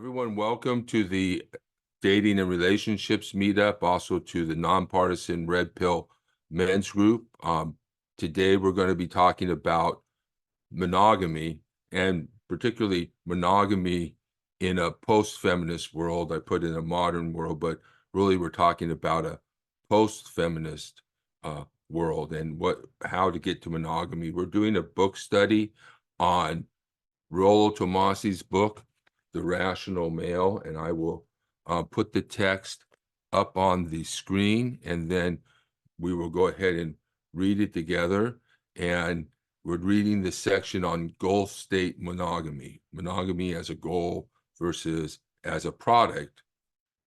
Everyone, welcome to the Dating and Relationships Meetup, also to the Nonpartisan Red Pill Men's Group. Today, we're going to be talking about monogamy, and particularly monogamy in a post-feminist world. I put in a modern world, but really we're talking about a post-feminist world and how to get to monogamy. We're doing a book study on Rollo Tomassi's book, The Rational Male, and I will put the text up on the screen, and then we will go ahead and read it together. And we're reading the section on goal-state monogamy, monogamy as a goal versus as a product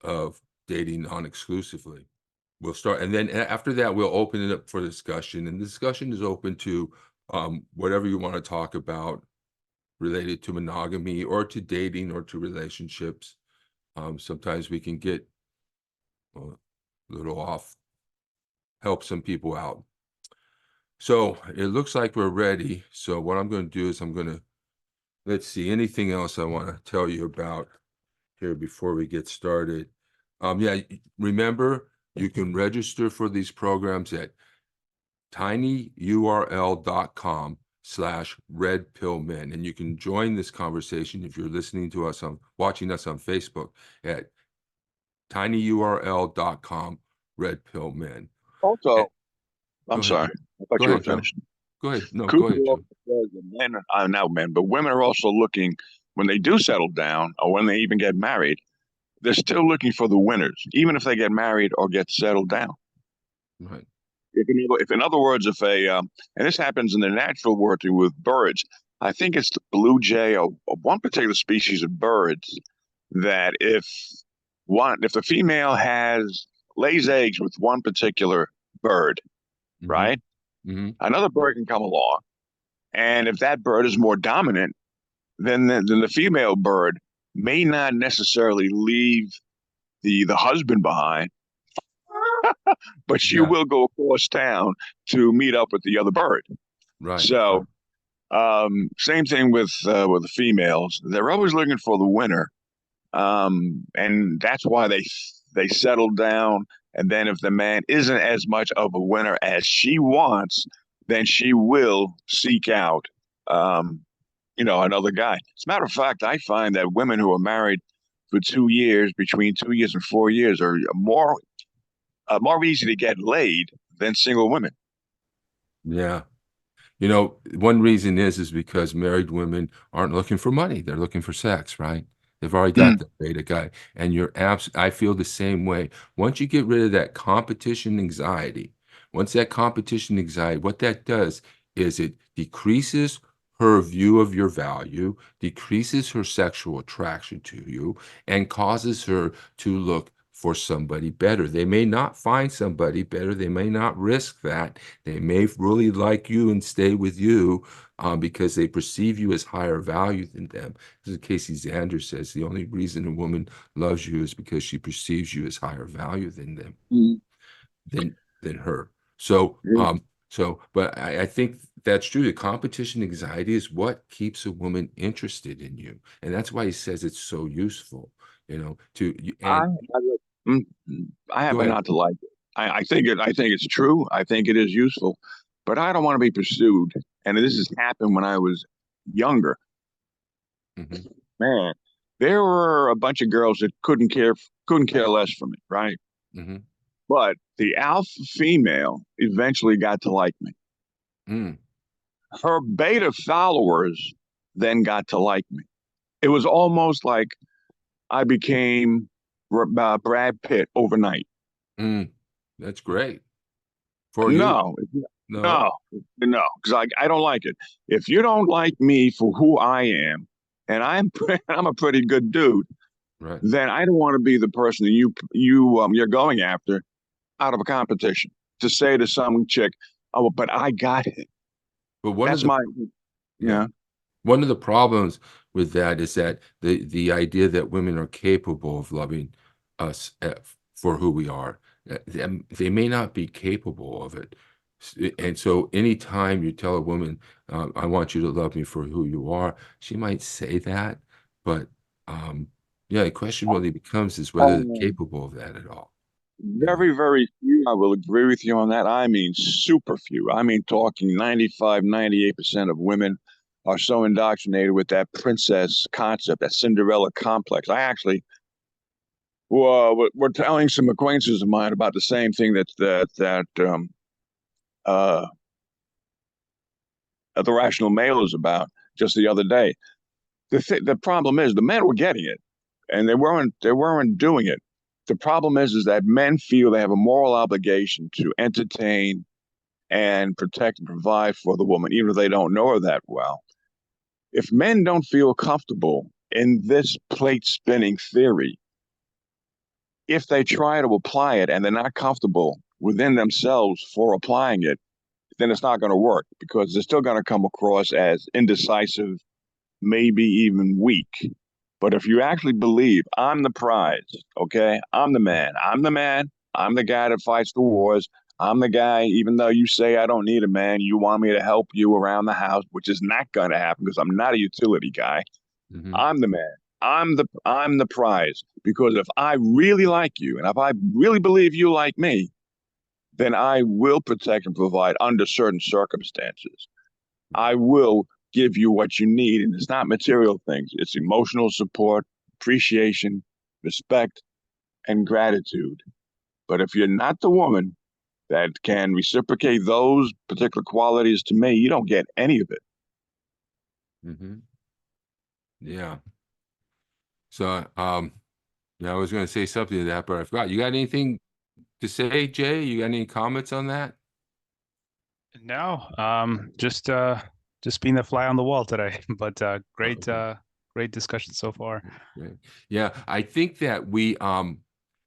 of dating non-exclusively. We'll start, and then after that, we'll open it up for discussion, and the discussion is open to whatever you want to talk about related to monogamy or to dating or to relationships. Sometimes we can get a little off, help some people out. So it looks like we're ready. So what I'm going to do is let's see, anything else I want to tell you about here before we get started. Yeah, remember, you can register for these programs at tinyurl.com/redpillmen, and you can join this conversation if you're listening to us watching us on Facebook at tinyurl.com/redpillmen. Also, I'm Go ahead. sorry. I thought Go you were ahead, Joe. finished. Go ahead. No, Cooper go ahead, Joe. also says that men are now men, but women are also looking when they do settle down or when they even get married. They're still looking for the winners, even if they get married or get settled down. Right. If in other words, if and this happens in the natural world with birds, I think it's the blue jay or one particular species of birds that if the female lays eggs with one particular bird, Mhm. right? Mm-hmm. Another bird can come along, and if that bird is more dominant, then the female bird may not necessarily leave the husband behind, but she Yeah. will go across town to meet up with the other bird. Right. So, same thing with the females. They're always looking for the winner, and that's why they settle down. And then if the man isn't as much of a winner as she wants, then she will seek out, another guy. As a matter of fact, I find that women who are married for 2 years, between 2 years and 4 years, are more easy to get laid than single women. Yeah. One reason is because married women aren't looking for money. They're looking for sex, right? They've already got the beta guy. And I feel the same way. Once you get rid of that competition anxiety, what that does is it decreases her view of your value, decreases her sexual attraction to you, and causes her to look for somebody better. They may not find somebody better. They may not risk that. They may really like you and stay with you because they perceive you as higher value than them. As Casey Zander says, the only reason a woman loves you is because she perceives you as higher value than them, than her. So, but I think that's true. The competition anxiety is what keeps a woman interested in you, and that's why he says it's so useful. I happen not to like it. I think it's true. I think it is useful, but I don't want to be pursued. And this has happened when I was younger. Mm-hmm. Man, there were a bunch of girls that couldn't care less for me, right? Mm-hmm. But the alpha female eventually got to like me. Mm. Her beta followers then got to like me. It was almost like I became Brad Pitt overnight. That's great for you. No, because I don't like it. If you don't like me for who I am, and I'm a pretty good dude, Right. then I don't want to be the person that you're going after out of a competition to say to some chick, "Oh, but I got it." But That's yeah. one of the problems with that is that the idea that women are capable of loving us for who we are, they may not be capable of it. And so anytime you tell a woman, I want you to love me for who you are, she might say that, but Yeah, the question really becomes is whether they're Um, capable of that at all. You know? Very, very few. I will agree with you on that. I mean, super few. I mean, talking 95, 98% of women are so indoctrinated with that princess concept, that Cinderella complex. I actually, well, we're telling some acquaintances of mine about the same thing uh, the rational male is about just the other day. The problem is the men were getting it, and they weren't doing it. The problem is that men feel they have a moral obligation to entertain and protect and provide for the woman, even if they don't know her that well. If men don't feel comfortable in this plate spinning theory, if they try to apply it and they're not comfortable within themselves for applying it, then it's not going to work because they're still going to come across as indecisive, maybe even weak. But if you actually believe I'm the prize, okay, I'm the man, I'm the guy that fights the wars, I'm the guy, even though you say I don't need a man, you want me to help you around the house, which is not going to happen because I'm not a utility guy. Hmm. I'm the man. I'm the prize because if I really like you and if I really believe you like me, then I will protect and provide under certain circumstances. I will give you what you need. And it's not material things, it's emotional support, appreciation, respect, and gratitude. But if you're not the woman that can reciprocate those particular qualities to me, you don't get any of it. Hmm. Yeah. So, yeah, I was going to say something to that, but I forgot. You got anything to say, Jay? You got any comments on that? No, just being the fly on the wall today. But great Okay. great discussion so far. Right. Yeah, I think that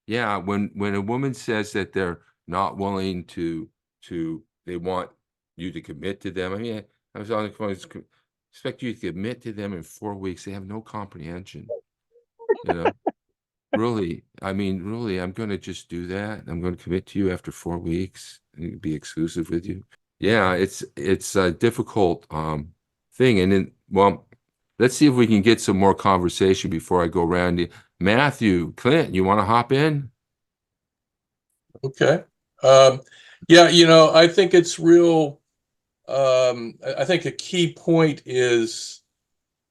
yeah, when a woman says that they're not willing to they want you to commit to them. I mean, I was on the phone, expect you to commit to them in 4 weeks. They have no comprehension, you know. Really, I mean, really, I'm going to just do that. I'm going to commit to you after 4 weeks and be exclusive with you. Yeah, it's a difficult thing. And then, well, let's see if we can get some more conversation before I go around. Matthew, Clint, you want to hop in? Okay. Um, yeah, I think it's real. I think a key point is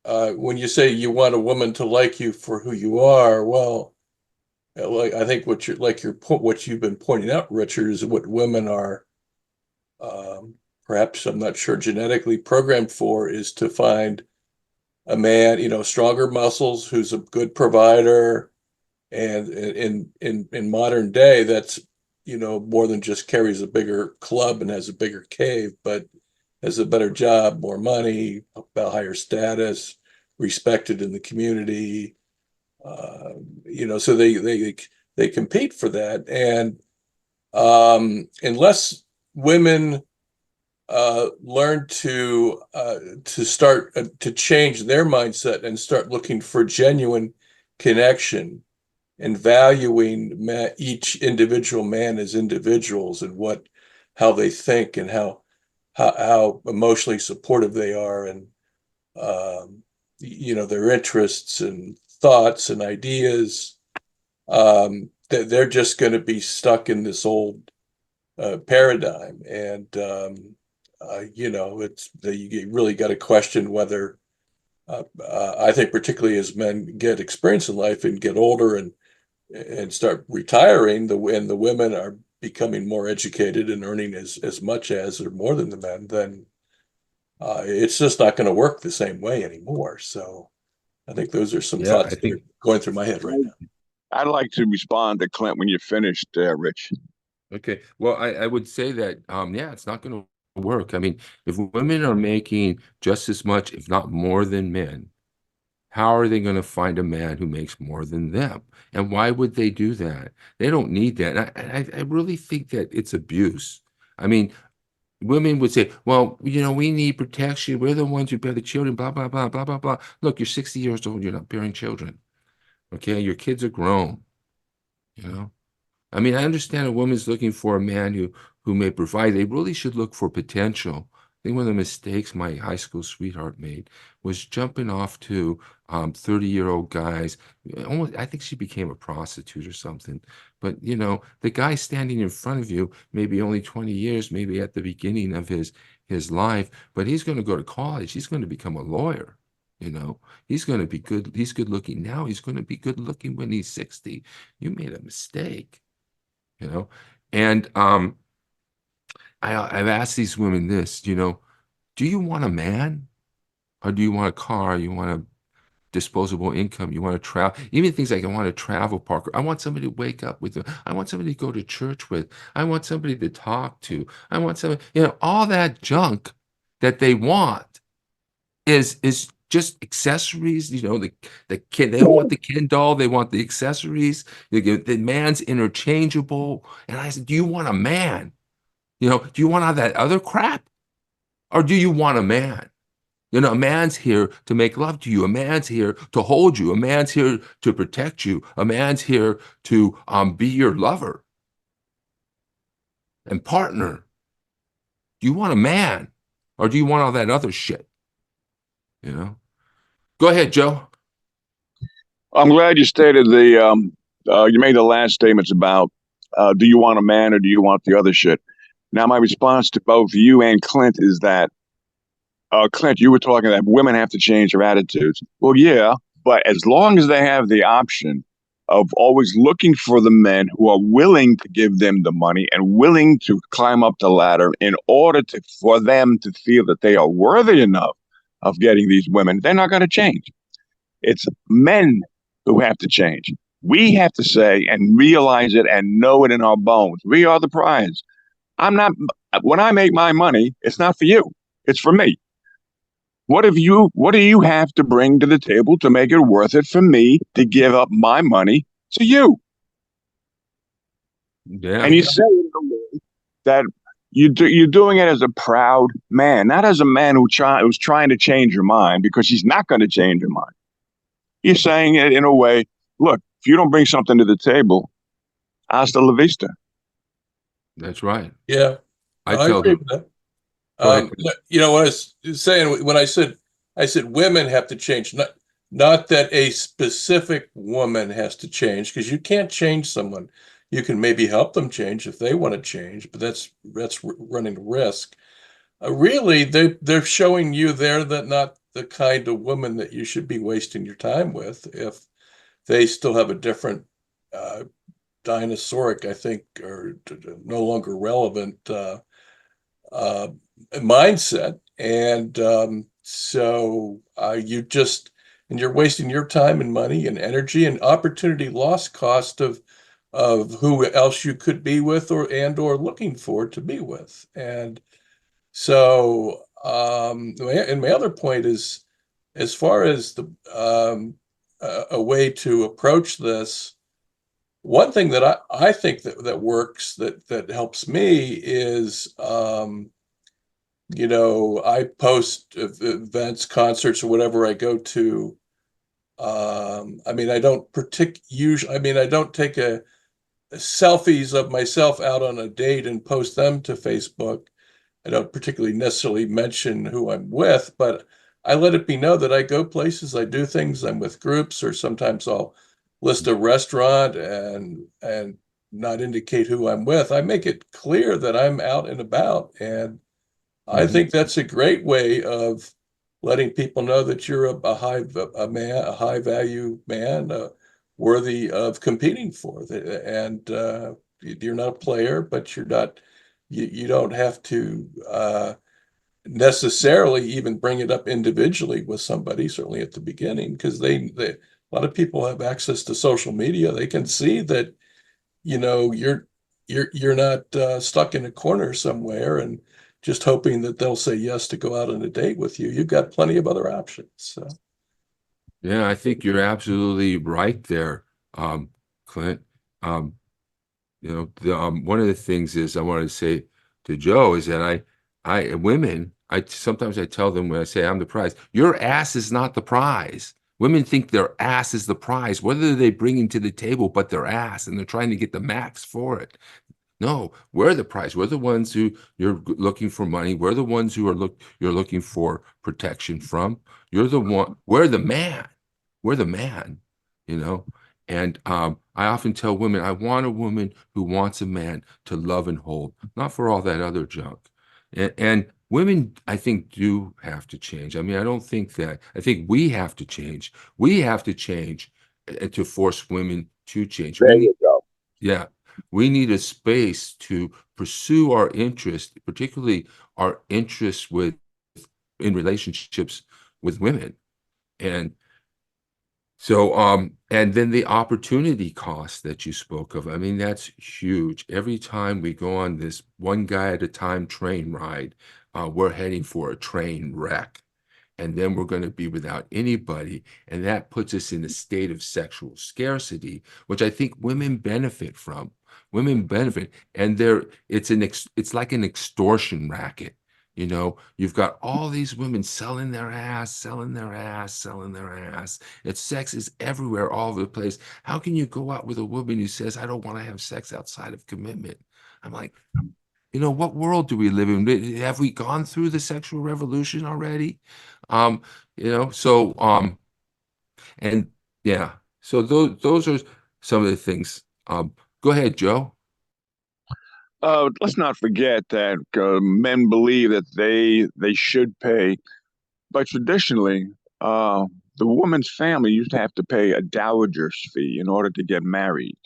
when you say you want a woman to like you for who you are. Well, like I think what you've been pointing out, Richard, is what women are um, perhaps I'm not sure genetically programmed for is to find a man, stronger muscles, who's a good provider, and in modern day, that's more than just carries a bigger club and has a bigger cave, but has a better job, more money, about higher status, respected in the community. So they compete for that, and unless women learn to start to change their mindset and start looking for genuine connection and valuing each individual man as individuals and how they think and how emotionally supportive they are and their interests and thoughts and ideas that they're just going to be stuck in this old paradigm and you really got to question whether I think particularly as men get experience in life and get older and start retiring, and the women are becoming more educated and earning as much as or more than the men, then it's just not going to work the same way anymore. So I think those are some Yeah, I thoughts that think are going through my head right now. I'd like to respond to Clint when you're finished, Rich. okay. Well, I would say that yeah, it's not going to work. I mean, if women are making just as much, if not more than men, how are they going to find a man who makes more than them? And why would they do that? They don't need that. And I really think that it's abuse. I mean, women would say, well, we need protection. We're the ones who bear the children, blah, blah, blah, blah, blah, blah. Look, you're 60 years old. You're not bearing children. Okay. Your kids are grown, you know? I mean, I understand a woman's looking for a man who may provide. They really should look for potential. think one of the mistakes my high school sweetheart made was jumping off to 30-year-old guys. Almost, I think she became a prostitute or something. But you know, the guy standing in front of you, maybe only 20 years, maybe at the beginning of his life, but he's going to go to college. He's going to become a lawyer. You know, he's going to be good. He's good looking now. He's going to be good looking when he's 60. You made a mistake, you know? And I've asked these women this, you know, do you want a man or do you want a car? You want a disposable income? You want to travel? Even things like I want a travel partner. I want somebody to wake up with. I want somebody to go to church with. I want somebody to talk to. I want somebody, you know, all that junk that they want is just accessories. You know, the kid, they don't want the Ken doll, they want the accessories. The man's interchangeable. And I said, do you want a man? You know, do you want all that other crap? Or do you want a man? You know, a man's here to make love to you. A man's here to hold you. A man's here to protect you. A man's here to be your lover and partner. Do you want a man? Or do you want all that other shit? You know? Go ahead, Joe. I'm glad you stated you made the last statements about do you want a man or do you want the other shit? Now, my response to both you and Clint is that, Clint, you were talking that women have to change their attitudes. Well, yeah, but as long as they have the option of always looking for the men who are willing to give them the money and willing to climb up the ladder in order for them to feel that they are worthy enough of getting these women, they're not going to change. It's men who have to change. We have to say and realize it and know it in our bones. We are the prize. When I make my money, it's not for you. It's for me. What do you have to bring to the table to make it worth it for me to give up my money to you? Yeah. And you say it in a way that you're doing it as a proud man, not as a man who's trying to change your mind, because he's not going to change your mind. You're saying it in a way, look, if you don't bring something to the table, hasta la vista. That's right. Yeah, I I tell agree them. with that. Go ahead. You know, what I was saying when I said women have to change, not that a specific woman has to change, because you can't change someone. You can maybe help them change if they want to change, but that's running a risk. Really, they're showing you they're not the kind of woman that you should be wasting your time with if they still have a different dinosauric, I think, or no longer relevant mindset. And so you're wasting your time and money and energy and opportunity lost cost of who else you could be with or looking for to be with. And so and my other point is, as far as a way to approach this, one thing that I think that works, that helps me is, you know, I post events, concerts, or whatever I go to. I mean, I don't take selfies of myself out on a date and post them to Facebook. I don't particularly necessarily mention who I'm with, but I let it be known that I go places, I do things, I'm with groups, or sometimes I'll list a restaurant and not indicate who I'm with. I make it clear that I'm out and about, and I think that's a great way of letting people know that you're a high value man, worthy of competing for. And you're not a player, but you don't have to necessarily even bring it up individually with somebody, certainly at the beginning, because a lot of people have access to social media. They can see that, you know, you're not stuck in a corner somewhere and just hoping that they'll say yes to go out on a date with you. You've got plenty of other options. So. Yeah, I think you're absolutely right there, Clint. You know, one of the things is I wanted to say to Joe is that women, sometimes I tell them when I say I'm the prize, your ass is not the prize. Women think their ass is the prize. What are they bringing to the table but their ass? And they're trying to get the max for it. No, we're the prize. We're the ones who you're looking for money. We're the ones who you're looking for protection from. You're the one. We're the man. We're the man, you know. And I often tell women, I want a woman who wants a man to love and hold, not for all that other junk. And women, I think, do have to change. I mean, I don't think that. I think we have to change. We have to change to force women to change. There you go. Yeah, we need a space to pursue our interest, particularly our interests in relationships with women. And so, and then the opportunity cost that you spoke of, I mean, that's huge. Every time we go on this one guy at a time train ride, we're heading for a train wreck. And then we're going to be without anybody. And that puts us in a state of sexual scarcity, which I think women benefit from. Women benefit. And it's like an extortion racket. You know, you've got all these women selling their ass, selling their ass, selling their ass. It's sex is everywhere, all over the place. How can you go out with a woman who says, I don't want to have sex outside of commitment? I'm like, you know, what world do we live in? Have we gone through the sexual revolution already? You know, so and yeah, so those are some of the things. Go ahead, Joe. Let's not forget that men believe that they should pay, but traditionally, the woman's family used to have to pay a dowager's fee in order to get married.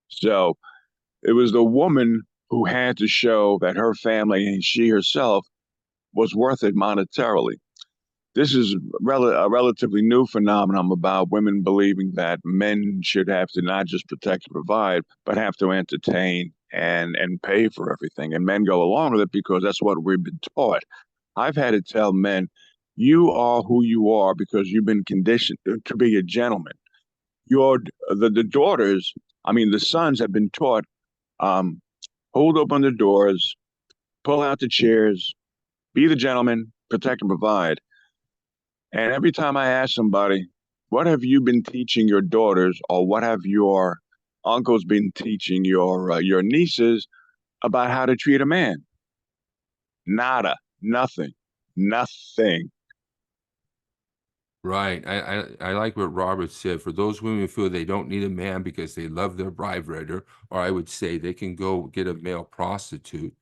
So it was the woman who had to show that her family and she herself was worth it monetarily. This is a relatively new phenomenon about women believing that men should have to not just protect and provide, but have to entertain and pay for everything. And men go along with it because that's what we've been taught. I've had to tell men, you are who you are because you've been conditioned to be a gentleman. The daughters, I mean, the sons have been taught, um, hold open the doors, pull out the chairs, be the gentleman, protect and provide. And every time I ask somebody, what have you been teaching your daughters, or what have your uncles been teaching your nieces about how to treat a man? Nada, nothing, nothing. Right. I like what Robert said. For those women who feel they don't need a man because they love their vibrator, or I would say they can go get a male prostitute.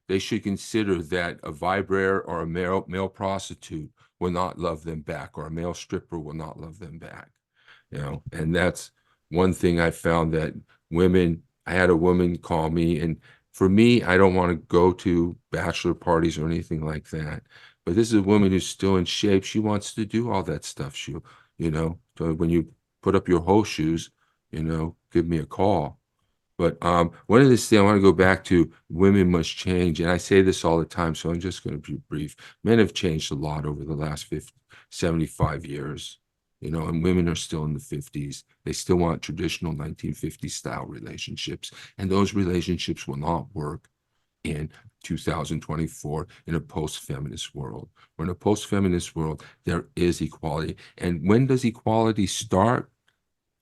They should consider that a vibrator or a male prostitute will not love them back, or a male stripper will not love them back. You know, and that's one thing I found that women. I had a woman call me, and for me, I don't want to go to bachelor parties or anything like that. But this is a woman who's still in shape. She wants to do all that stuff. You know, so when you put up your whole shoes, you know, give me a call. But one of the things I want to go back to, women must change. And I say this all the time, so I'm just going to be brief. Men have changed a lot over the last 50, 75 years, you know, and women are still in the 50s. They still want traditional 1950s style relationships. And those relationships will not work in 2024 in a post-feminist world. We're in a post-feminist world, there is equality. And when does equality start?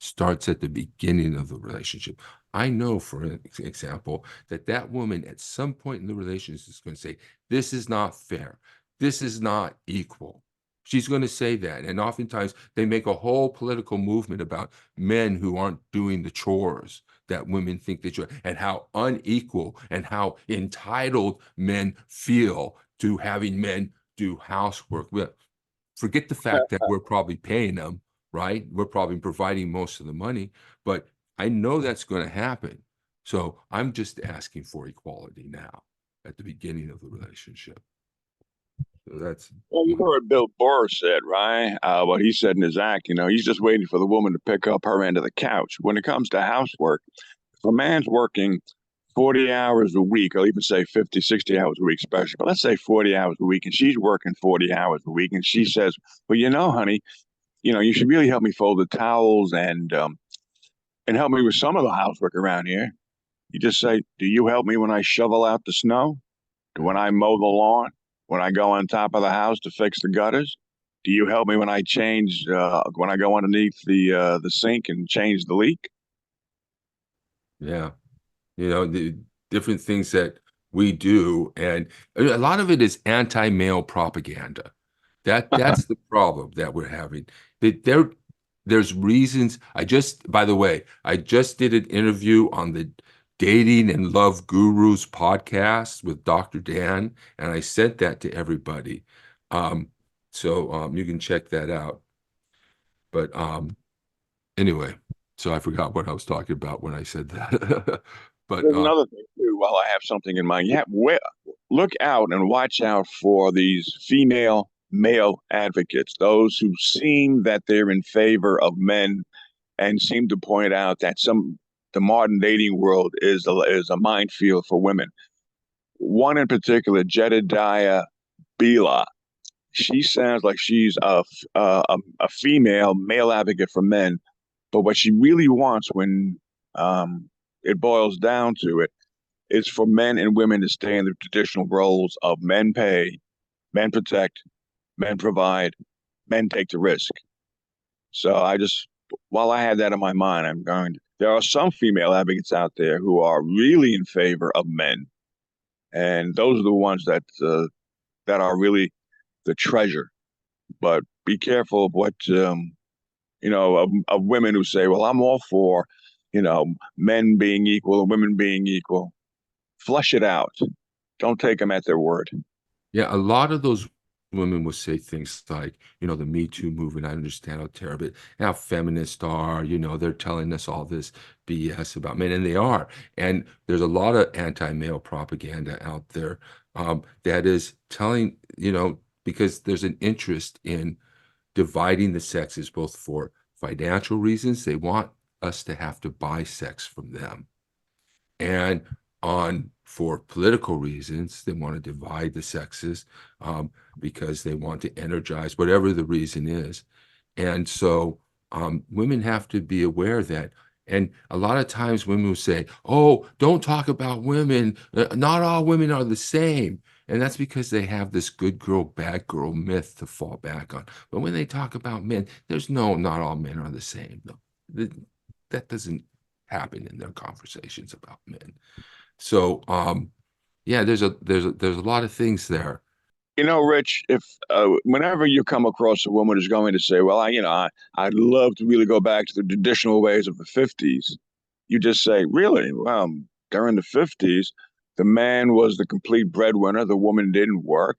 Starts at the beginning of the relationship. I know, for example, that woman at some point in the relationship is going to say, this is not fair. This is not equal. She's going to say that. And oftentimes they make a whole political movement about men who aren't doing the chores that women think they should, and how unequal and how entitled men feel to having men do housework. Well, forget the fact that we're probably paying them, right? We're probably providing most of the money, but I know that's going to happen. So I'm just asking for equality now at the beginning of the relationship. So that's Well, you heard Bill Burr said, right? What he said in his act, you know, he's just waiting for the woman to pick up her end of the couch. When it comes to housework, if a man's working 40 hours a week, I'll even say 50, 60 hours a week, especially, but let's say 40 hours a week, and she's working 40 hours a week, and she says, well, you know, honey, you know, you should really help me fold the towels and help me with some of the housework around here. You just say, do you help me when I shovel out the snow? When I mow the lawn? When I go on top of the house to fix the gutters? Do you help me when I change when I go underneath the sink and change the leak? yeah. the different things that we do, and a lot of it is anti-male propaganda. That's the problem that we're having. There's reasons. By the way, I just did an interview on the Dating and Love Gurus podcast with Dr. Dan, and I sent that to everybody. So you can check that out. But anyway, so I forgot what I was talking about when I said that. But There's another thing too. While I have something in mind, look out and watch out for these female male advocates, those who seem that they're in favor of men and seem to point out that the modern dating world is a minefield for women. One in particular, Jedediah Bila. She sounds like she's a female male advocate for men, but what she really wants when it boils down to it is for men and women to stay in the traditional roles of men pay, men protect, men provide, men take the risk. So while I had that in my mind, there are some female advocates out there who are really in favor of men. And those are the ones that are really the treasure. But be careful of what, of women who say, well, I'm all for, men being equal and women being equal. Flush it out. Don't take them at their word. yeah, a lot of those women will say things like, the Me Too movement, I understand how terrible and how feminists are, they're telling us all this BS about men, and they are. And there's a lot of anti-male propaganda out there that is telling, because there's an interest in dividing the sexes, both for financial reasons. They want us to have to buy sex from them. And for political reasons, they want to divide the sexes because they want to energize whatever the reason is. And so women have to be aware of that. And a lot of times women will say, oh, don't talk about women. Not all women are the same. And that's because they have this good girl, bad girl myth to fall back on. But when they talk about men, not all men are the same. No, that doesn't happen in their conversations about men. So, yeah, there's a lot of things there. Rich, if whenever you come across a woman who's going to say, well, I'd love to really go back to the traditional ways of the 50s, you just say, really? Well, during the 50s, the man was the complete breadwinner. The woman didn't work.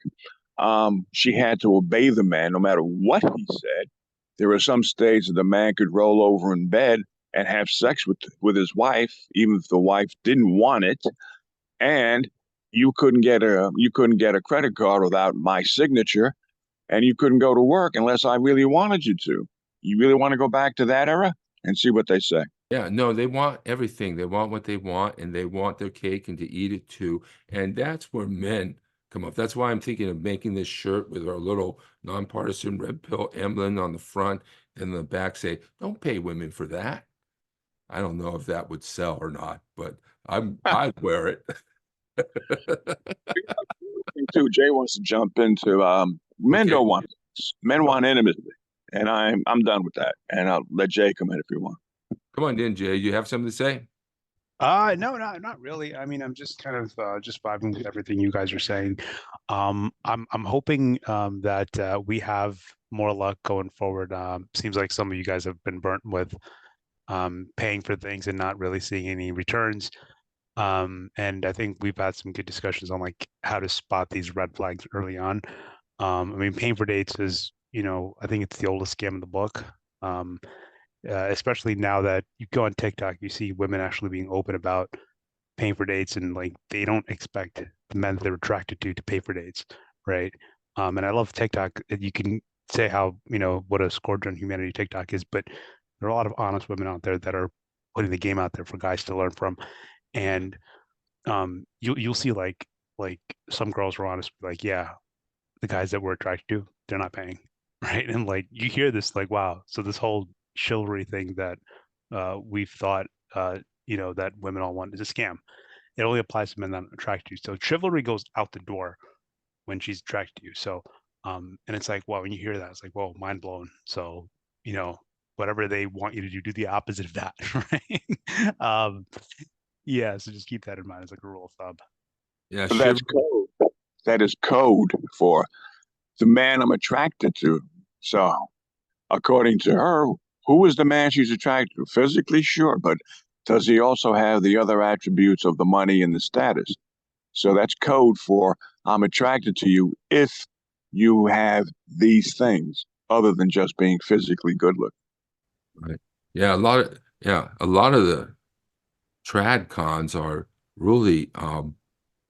She had to obey the man no matter what he said. There were some states that the man could roll over in bed and have sex with his wife, even if the wife didn't want it. And you couldn't get a credit card without my signature, and you couldn't go to work unless I really wanted you to. You really want to go back to that era and see what they say? Yeah, no, they want everything. They want what they want, and they want their cake and to eat it too. And that's where men come up. That's why I'm thinking of making this shirt with our little nonpartisan red pill emblem on the front and the back say, "Don't pay women for that." I don't know if that would sell or not, but I'd wear it. Too, Jay wants to jump into men Okay. don't want this. Men want intimacy, and I'm done with that. And I'll let Jay come in if you want. Come on in, Jay. You have something to say? No, not really. I mean, I'm just kind of just vibing with everything you guys are saying. I'm hoping that we have more luck going forward. Seems like some of you guys have been burnt with paying for things and not really seeing any returns. And I think we've had some good discussions on like how to spot these red flags early on. I mean, paying for dates is, I think it's the oldest scam in the book. Especially now that you go on TikTok, you see women actually being open about paying for dates, and like they don't expect the men that they're attracted to pay for dates, right? And I love TikTok. You can say how what a scourge on humanity TikTok is, but there are a lot of honest women out there that are putting the game out there for guys to learn from, and you'll see like some girls were honest, like, yeah, the guys that we're attracted to, they're not paying, right? And like you hear this, like, wow, so this whole chivalry thing that we've thought that women all want is a scam. It only applies to men that attract you. So chivalry goes out the door when she's attracted to you. So and it's like, wow, when you hear that, it's like, whoa, mind blown. So whatever they want you to do the opposite of that, right? Yeah, so just keep that in mind as like a rule of thumb. Yeah, But that's code. That is code for the man I'm attracted to. So, according to her, who is the man she's attracted to? Physically, sure, but does he also have the other attributes of the money and the status? So that's code for I'm attracted to you if you have these things other than just being physically good looking. right. Yeah, a lot of the trad cons are really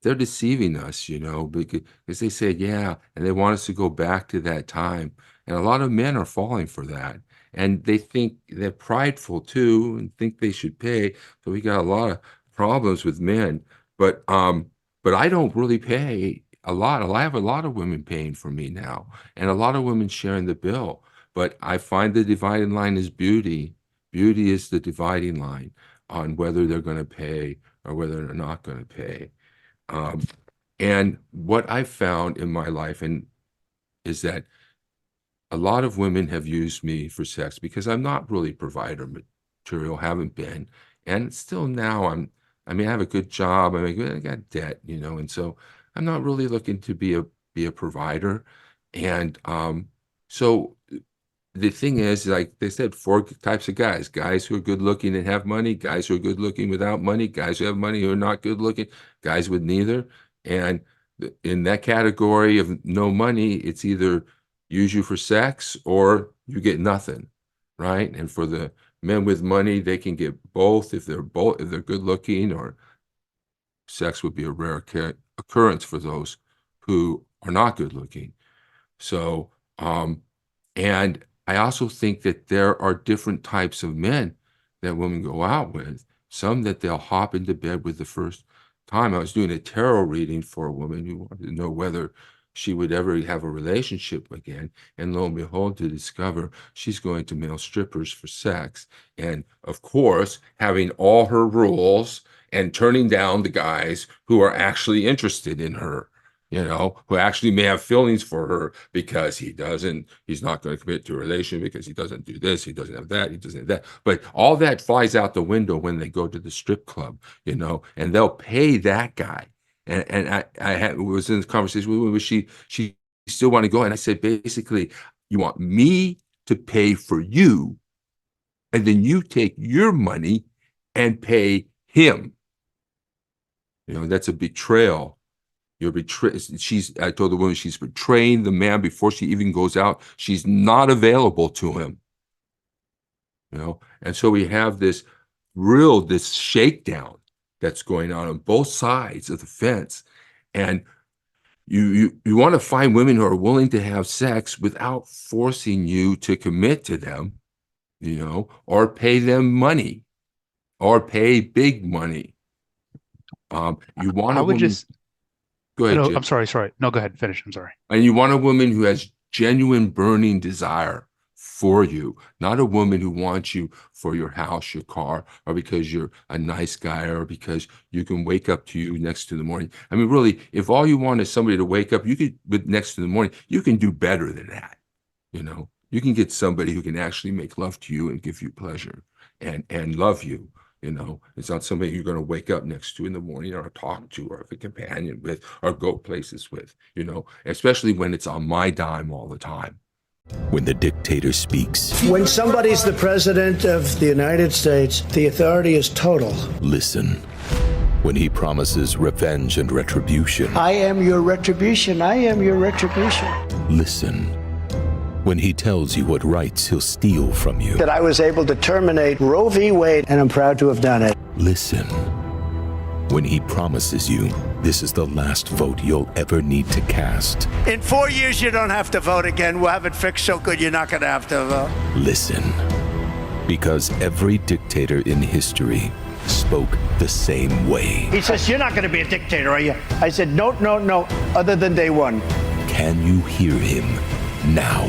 they're deceiving us, because they say, yeah, and they want us to go back to that time. And a lot of men are falling for that. And they think they're prideful too and think they should pay. So we got a lot of problems with men. But I don't really pay a lot. I have a lot of women paying for me now, and a lot of women sharing the bill. But I find the dividing line is beauty. Beauty is the dividing line on whether they're going to pay or whether they're not going to pay. And what I've found in my life is that a lot of women have used me for sex because I'm not really provider material, haven't been. And still now I have a good job. I got debt, and so I'm not really looking to be a provider. And so the thing is, like they said, 4 types of guys who are good looking and have money, guys who are good looking without money, guys who have money who are not good looking, guys with neither. And in that category of no money, it's either use you for sex or you get nothing, right? And for the men with money, they can get both if they're good looking, or sex would be a rare occurrence for those who are not good looking. So, and I also think that there are different types of men that women go out with. Some that they'll hop into bed with the first time. I was doing a tarot reading for a woman who wanted to know whether she would ever have a relationship again. And lo and behold, to discover she's going to male strippers for sex. And of course, having all her rules and turning down the guys who are actually interested in her. Who actually may have feelings for her because he's not going to commit to a relation because he doesn't do this, he doesn't have that, he doesn't have that. But all that flies out the window when they go to the strip club, and they'll pay that guy. And I was in this conversation with her, she still want to go. And I said, basically, you want me to pay for you, and then you take your money and pay him. That's a betrayal. I told the woman she's betraying the man before she even goes out. She's not available to him. And so we have this shakedown that's going on both sides of the fence. And you want to find women who are willing to have sex without forcing you to commit to them, or pay them money, or pay big money. You want I a would woman. just. Go ahead, No, Jim. I'm sorry. No, go ahead. Finish. I'm sorry. And you want a woman who has genuine burning desire for you, not a woman who wants you for your house, your car, or because you're a nice guy, or because you can wake up to you next to the morning. Really, if all you want is somebody to wake up, next to the morning, you can do better than that. You can get somebody who can actually make love to you and give you pleasure and love you. It's not somebody you're going to wake up next to in the morning, or talk to, or have a companion with, or go places with, especially when it's on my dime all the time. When the dictator speaks. When somebody's the president of the United States, the authority is total. Listen. When he promises revenge and retribution. I am your retribution. I am your retribution. Listen. When he tells you what rights he'll steal from you. That I was able to terminate Roe v. Wade, and I'm proud to have done it. Listen. When he promises you this is the last vote you'll ever need to cast. In 4 years, you don't have to vote again. We'll have it fixed so good you're not going to have to vote. Listen. Because every dictator in history spoke the same way. He says, you're not going to be a dictator, are you? I said, no, other than day one. Can you hear him now?